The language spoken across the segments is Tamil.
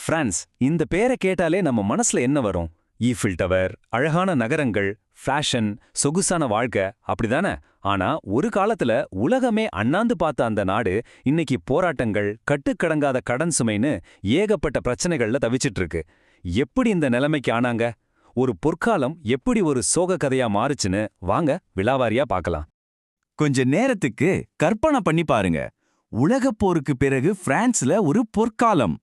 பிரான்ஸ் இந்த பேரை கேட்டாலே நம்ம மனசுல என்ன வரும்? ஈஃபில் டவர், அழகான நகரங்கள், ஃபேஷன், சொகுசான வாழ்க்கை, அப்படிதானே? ஆனா ஒரு காலத்துல உலகமே அண்ணாந்து பார்த்த அந்த நாடு இன்னைக்கு போராட்டங்கள், கட்டுக்கடங்காத கடன் சுமைன்னு ஏகப்பட்ட பிரச்சனைகள்ல தவிச்சிட்டு இருக்கு. எப்படி இந்த நிலைமைக்கு ஆனாங்க? ஒரு பொற்காலம் எப்படி ஒரு சோக கதையா மாறுச்சுன்னு வாங்க விலாவாரியா பார்க்கலாம். கொஞ்ச நேரத்துக்கு கற்பனை பண்ணி பாருங்க. உலகப் போருக்கு பிறகு பிரான்ஸ்ல ஒரு பொற்காலம்.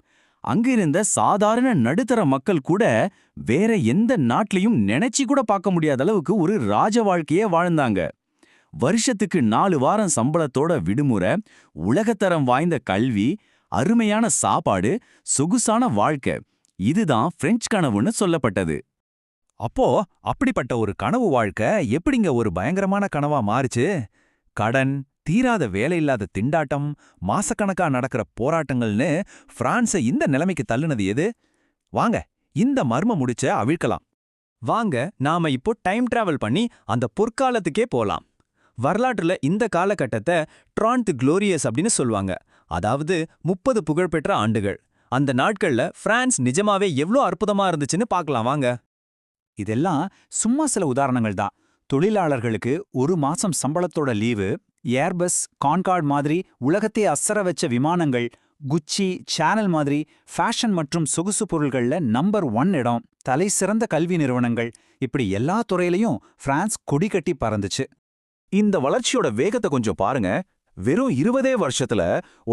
அங்கிருந்த சாதாரண நடுத்தர மக்கள் கூட வேற எந்த நாட்டிலையும் நினைச்சு கூட பார்க்க முடியாத அளவுக்கு ஒரு ராஜ வாழ்க்கையே வாழ்ந்தாங்க. வருஷத்துக்கு 4 வாரம் சம்பளத்தோட விடுமுறை, உலகத்தரம் வாய்ந்த கல்வி, அருமையான சாப்பாடு, சொகுசான வாழ்க்கை, இதுதான் பிரெஞ்சு கனவுன்னு சொல்லப்பட்டது. அப்போ அப்படிப்பட்ட ஒரு கனவு வாழ்க்கை எப்படிங்க ஒரு பயங்கரமான கனவா மாறுச்சு? கடன், தீராத வேலையில்லாத திண்டாட்டம், மாசக்கணக்கா நடக்கிற போராட்டங்கள்னு பிரான்ஸை இந்த நிலைமைக்கு தள்ளுனது எது? வாங்க இந்த மர்ம முடிச்ச அவிழ்க்கலாம். வாங்க நாம இப்போ டைம் டிராவல் பண்ணி அந்த பொற்காலத்துக்கே போலாம். வரலாற்றுல இந்த காலகட்டத்தை ட்ராண்ட் குளோரியஸ் அப்படின்னு சொல்லுவாங்க. அதாவது 30 புகழ்பெற்ற ஆண்டுகள். அந்த நாட்கள்ல பிரான்ஸ் நிஜமாவே எவ்ளோ அற்புதமா இருந்துச்சுன்னு பார்க்கலாம் வாங்க. இதெல்லாம் சும்மா சில உதாரணங்கள் தான். தொழிலாளர்களுக்கு 1 மாசம் சம்பளத்தோட லீவு, ஏர்பஸ், கான்கார்ட் மாதிரி உலகத்தை அசர வச்ச விமானங்கள், குச்சி, சேனல் மாதிரி ஃபேஷன் மற்றும் சொகுசு பொருள்கள்ல நம்பர் 1 இடம், தலை சிறந்த கல்வி நிறுவனங்கள், இப்படி எல்லா துறையிலையும் பிரான்ஸ் கொடி கட்டி பறந்துச்சு. இந்த வளர்ச்சியோட வேகத்தை கொஞ்சம் பாருங்க. வெறும் 20 வருஷத்துல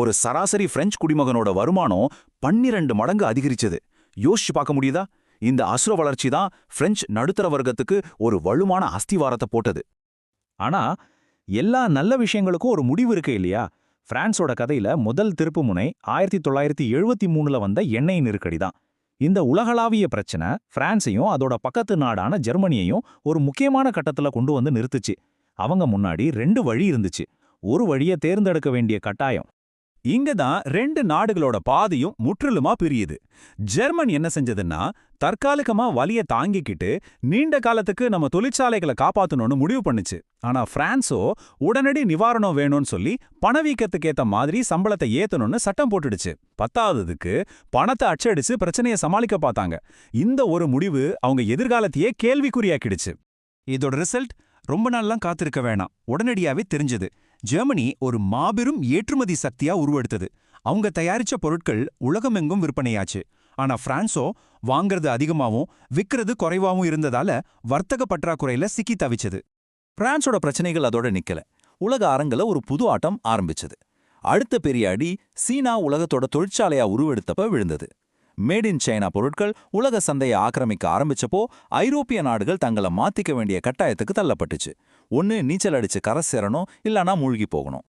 ஒரு சராசரி பிரெஞ்சு குடிமகனோட வருமானம் 12 மடங்கு அதிகரிச்சது. யோசிச்சு பார்க்க முடியுதா? இந்த அசுர வளர்ச்சி தான் பிரெஞ்சு நடுத்தர வர்க்கத்துக்கு ஒரு வலுவான அஸ்திவாரத்தை போட்டது. ஆனா எல்லா நல்ல விஷயங்களுக்கும் ஒரு முடிவு இருக்கு இல்லையா? பிரான்ஸோட கதையில முதல் திருப்புமுனை 1973ல வந்த எண்ணெய் நெருக்கடி தான். இந்த உலகளாவிய பிரச்சனை பிரான்ஸையும் அதோட பக்கத்து நாடான ஜெர்மனியையும் ஒரு முக்கியமான கட்டத்துல கொண்டு வந்து நிறுத்துச்சு. அவங்க முன்னாடி 2 வழி இருந்துச்சு. ஒரு வழியை தேர்ந்தெடுக்க வேண்டிய கட்டாயம். இங்க தான் 2 நாடுகளோட பாதையும் முற்றிலுமா பிரியுது. ஜெர்மன் என்ன செஞ்சதுன்னா, தற்காலிகமா வலிய தாங்கிக்கிட்டு நீண்ட காலத்துக்கு நம்ம தொழிற்சாலைகளை காப்பாத்தணும்னு முடிவு பண்ணுச்சு. ஆனா பிரான்ஸோ உடனடி நிவாரணம் வேணும்னு சொல்லி பணவீக்கத்துக்கு ஏத்த மாதிரி சம்பளத்தை ஏத்தணும்னு சட்டம் போட்டுடுச்சு. 10ஆவதுக்கு பணத்தை அச்சடிச்சு பிரச்சனையை சமாளிக்க பார்த்தாங்க. இந்த ஒரு முடிவு அவங்க எதிர்காலத்தையே கேள்விக்குறியாக்கிடுச்சு. இதோட ரிசல்ட் ரொம்ப நாள்லாம் காத்திருக்க வேணாம், உடனடியாவே தெரிஞ்சது. ஜெர்மனி ஒரு மாபெரும் ஏற்றுமதி சக்தியா உருவெடுத்தது. அவங்க தயாரிச்ச பொருட்கள் உலகமெங்கும் விற்பனையாச்சு. ஆனா பிரான்ஸோ வாங்கறது அதிகமாவும் விக்கிறது குறைவாவும் இருந்ததால வர்த்தக பற்றாக்குறையில சிக்கி தவிச்சது. பிரான்ஸோட பிரச்சனைகள் அதோட நிக்கல. உலக அரங்குல ஒரு புது ஆட்டம் ஆரம்பிச்சது. அடுத்த பெரிய அடி சீனா உலகத்தோட தொழிற்சாலையா உருவெடுத்தப்ப விழுந்தது. மேட் இன் சைனா பொருட்கள் உலக சந்தையை ஆக்கிரமிக்க ஆரம்பிச்சப்போ ஐரோப்பிய நாடுகள் தங்களை மாத்திக்க வேண்டிய கட்டாயத்துக்கு தள்ளப்பட்டுச்சு. ஒன்னு நீச்சல் அடிச்சு கரை சேரணும், இல்லனா மூழ்கி போகணும்.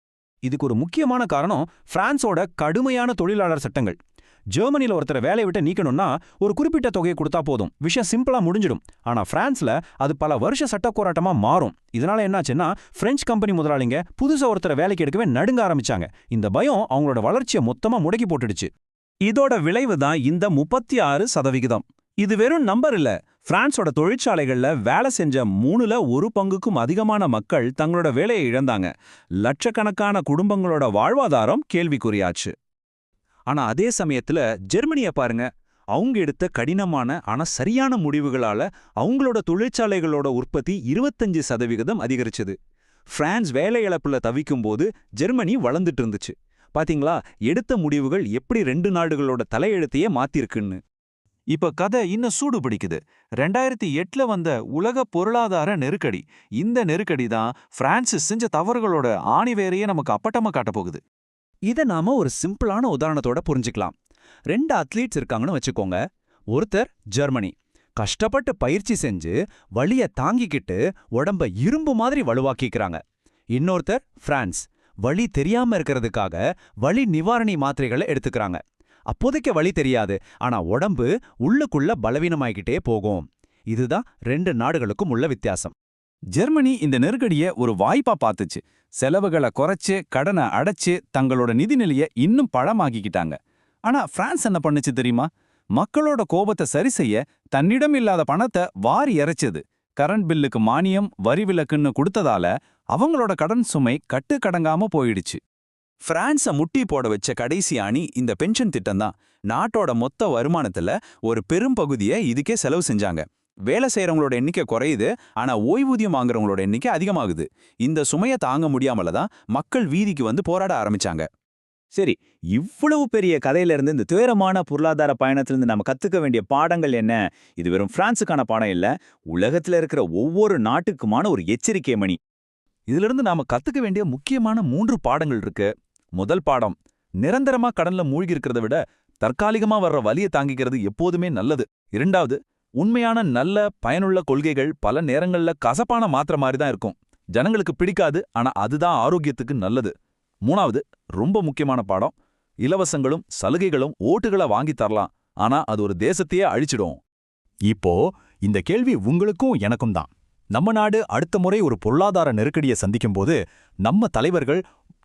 இதுக்கு ஒரு முக்கியமான காரணம் பிரான்ஸோட கடுமையான தொழிலாளர் சட்டங்கள். ஜெர்மனில ஒருத்தரை வேலையை விட்டு நீக்கணும்னா ஒரு குறிப்பிட்ட தொகையை கொடுத்தா போதும், விஷயம் சிம்பிளா முடிஞ்சிடும். ஆனா பிரான்ஸ்ல அது பல வருஷ சட்ட போராட்டமா மாறும். இதனால என்னாச்சுன்னா பிரெஞ்சு கம்பெனி முதலாளிங்க புதுசா ஒருத்தரை வேலைக்கு எடுக்கவே நடுங்க ஆரம்பிச்சாங்க. இந்த பயம் அவங்களோட வளர்ச்சியை மொத்தமா முடக்கி போட்டுடுச்சு. இதோட விளைவு தான் இந்த 36%. இது வெறும் நம்பர் இல்ல. பிரான்ஸோட தொழிற்சாலைகள்ல வேலை செஞ்ச 3ல் 1 பங்குக்கும் அதிகமான மக்கள் தங்களோட வேலையை இழந்தாங்க. லட்சக்கணக்கான குடும்பங்களோட வாழ்வாதாரம் கேள்விக்குறியாச்சு. ஆனா அதே சமயத்துல ஜெர்மனிய பாருங்க. அவங்க எடுத்த கடினமான ஆனா சரியான முடிவுகளால அவங்களோட தொழிற்சாலைகளோட உற்பத்தி 25% அதிகரிச்சது. பிரான்ஸ் வேலை இழப்புல தவிக்கும் போது ஜெர்மனி வளர்ந்துட்டு இருந்துச்சு. பாத்தீங்களா, எடுத்த முடிவுகள் எப்படி 2 நாடுகளோட தலையெழுத்தையே மாத்திருக்குன்னு. இப்ப கதை இன்னும் சூடு பிடிக்குது. 2008ல வந்த உலக பொருளாதார நெருக்கடி. இந்த நெருக்கடி தான் பிரான்ஸ் செஞ்ச தவறுகளோட ஆணிவேரையே நமக்கு அப்பட்டமா காட்டப் போகுது. இதை நாம ஒரு சிம்பிளான உதாரணத்தோட புரிஞ்சுக்கலாம். 2 அத்லீட்ஸ் இருக்காங்கன்னு வச்சுக்கோங்க. ஒருத்தர் ஜெர்மனி, கஷ்டப்பட்டு பயிற்சி செஞ்சு வலிய தாங்கிக்கிட்டு உடம்ப இரும்பு மாதிரி வலுவாக்கிக்கிறாங்க. இன்னொருத்தர் பிரான்ஸ், வலி தெரியாம இருக்கிறதுக்காக வலி நிவாரணி மாத்திரைகளை எடுத்துக்கிறாங்க. அப்போதைக்கு வலி தெரியாது, ஆனா உடம்பு உள்ளுக்குள்ள பலவீனமாகிக்கிட்டே போகும். இதுதான் 2 நாடுகளுக்கும் உள்ள வித்தியாசம். ஜெர்மனி இந்த நெருக்கடியை ஒரு வாய்ப்பா பார்த்துச்சு. செலவுகளை குறைச்சு கடனை அடைச்சு தங்களோட நிதிநிலையை இன்னும் பழமாக்கிக்கிட்டாங்க. ஆனா பிரான்ஸ் என்ன பண்ணுச்சு தெரியுமா? மக்களோட கோபத்தை சரி செய்ய தன்னிடம் இல்லாத பணத்தை வாரி இறைச்சது. கரண்ட் பில்லுக்கு மானியம், வரி விலக்குன்னு கொடுத்ததால அவங்களோட கடன் சுமை கட்டுக்கடங்காம போயிடுச்சு. பிரான்ஸ முட்டி போட வச்ச கடைசி அணி இந்த பென்ஷன் திட்டம் தான். நாட்டோட மொத்த வருமானத்துல ஒரு பெரும் பகுதியை இதுக்கே செலவு செஞ்சாங்க. வேலை செய்யறவங்களோட எண்ணிக்கை குறையுது, ஆனா ஓய்வூதியம் வாங்குறவங்களோட எண்ணிக்கை அதிகமாகுது. இந்த சுமையை தாங்க முடியாமல தான் மக்கள் வீதிக்கு வந்து போராட ஆரம்பிச்சாங்க. சரி, இவ்வளவு பெரிய கதையிலிருந்து இந்த துயரமான பொருளாதார பயணத்திலிருந்து நம்ம கத்துக்க வேண்டிய பாடங்கள் என்ன? இது வெறும் பிரான்ஸுக்கான பாடம் இல்ல, உலகத்துல இருக்கிற ஒவ்வொரு நாட்டுக்குமான ஒரு எச்சரிக்கை மணி. இதிலிருந்து நாம கத்துக்க வேண்டிய முக்கியமான 3 பாடங்கள் இருக்கு. முதல் பாடம், நிரந்தரமா கடன்ல மூழ்கி இருக்கிறத விட தற்காலிகமா வர்ற வலியை தாங்கிக்கிறது எப்போதுமே நல்லது. இரண்டாவது, உண்மையான நல்ல பயனுள்ள கொள்கைகள் பல நேரங்கள்ல கசப்பான மாத்திரை மாதிரி தான் இருக்கும். ஜனங்களுக்கு பிடிக்காது, ஆனா அதுதான் ஆரோக்கியத்துக்கு நல்லது. மூணாவது, ரொம்ப முக்கியமான பாடம், இலவசங்களும் சலுகைகளும் ஓட்டுகளை வாங்கி தரலாம், ஆனா அது ஒரு தேசத்தையே அழிச்சிடும். இப்போ இந்த கேள்வி உங்களுக்கும் எனக்கும் தான். நம்ம நாடு அடுத்த முறை ஒரு பொருளாதார நெருக்கடியை சந்திக்கும்போது நம்ம தலைவர்கள்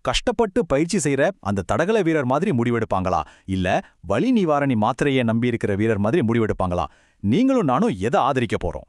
கஷ்டப்பட்டு பயிற்சி செய்யற அந்த தடகள வீரர் மாதிரி முடிவெடுப்பாங்களா, இல்ல வலி நிவாரணி மாத்திரையை நம்பியிருக்கிற வீரர் மாதிரி முடிவெடுப்பாங்களா? நீங்களும் நானும் எதை ஆதரிக்க போறோம்?